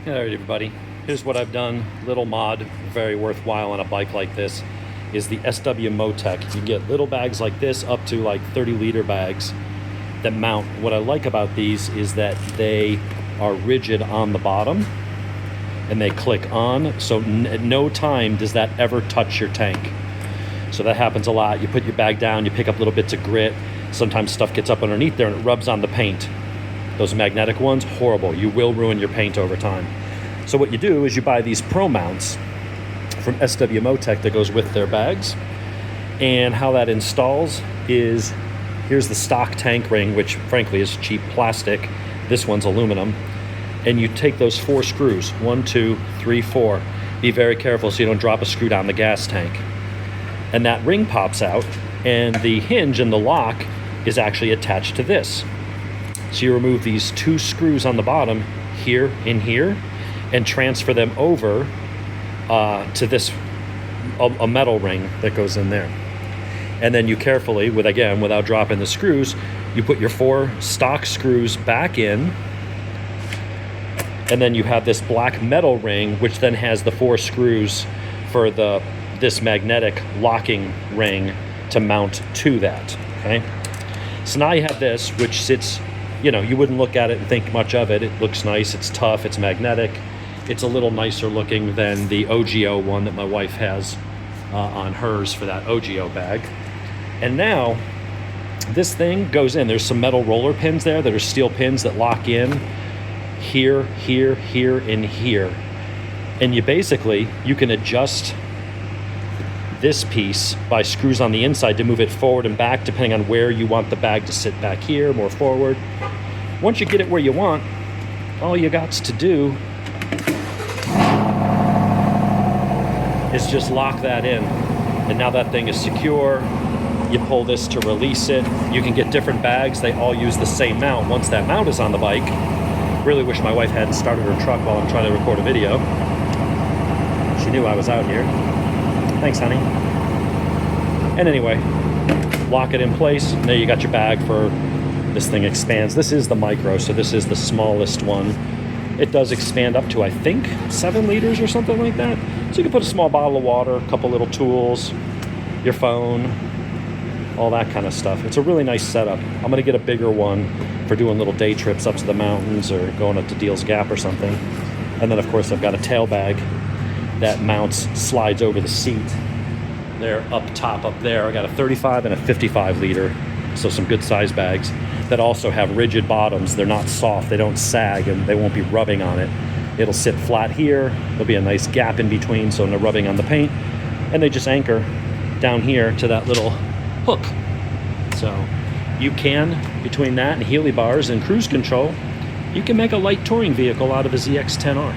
All right, everybody, here's what I've done. Little mod, very worthwhile on a bike like this, is the sw-motech. You get little bags like this up to like 30-liter bags that mount. What I like about these is that they are rigid on the bottom and they click on, so at no time does that ever touch your tank. So that happens a lot. You put your bag down, you pick up little bits of grit, sometimes stuff gets up underneath there and it rubs on the paint. Those magnetic ones, horrible. You will ruin your paint over time. So what you do is you buy these pro mounts from sw-motech that goes with their bags. And how that installs is, here's the stock tank ring, which frankly is cheap plastic. This one's aluminum. And you take those 4 screws, 1, 2, 3, 4. Be very careful so you don't drop a screw down the gas tank. And that ring pops out, and the hinge and the lock is actually attached to this. So you remove these 2 screws on the bottom, here and here, and transfer them over to this, a metal ring that goes in there. And then you carefully, without dropping the screws, you put your 4 stock screws back in, and then you have this black metal ring, which then has the 4 screws for this magnetic locking ring to mount to that, okay? So now you have this, which sits, you wouldn't look at it and think much of it. It looks nice, it's tough, it's magnetic. It's a little nicer looking than the OGO one that my wife has on hers for that OGO bag. And now, this thing goes in. There's some metal roller pins there that are steel pins that lock in here, here, here, and here. And you can adjust this piece by screws on the inside to move it forward and back depending on where you want the bag to sit, back here, more forward. Once you get it where you want, all you got to do is just lock that in. And now that thing is secure. You pull this to release it. You can get different bags. They all use the same mount. Once that mount is on the bike, really wish my wife hadn't started her truck while I'm trying to record a video. She knew I was out here. Thanks, honey. And anyway, lock it in place. And there you got your bag for, this thing expands. This is the micro, so this is the smallest one. It does expand up to, I think, 7 liters or something like that. So you can put a small bottle of water, a couple little tools, your phone, all that kind of stuff. It's a really nice setup. I'm gonna get a bigger one for doing little day trips up to the mountains or going up to Deal's Gap or something. And then of course I've got a tail bag that slides over the seat. They're up top up there. I got a 35 and a 55 liter, so some good size bags that also have rigid bottoms. They're not soft, they don't sag, and they won't be rubbing on it. It'll sit flat here. There'll be a nice gap in between so no rubbing on the paint. And they just anchor down here to that little hook. So you can, between that and Healy bars and cruise control, you can make a light touring vehicle out of a ZX10R.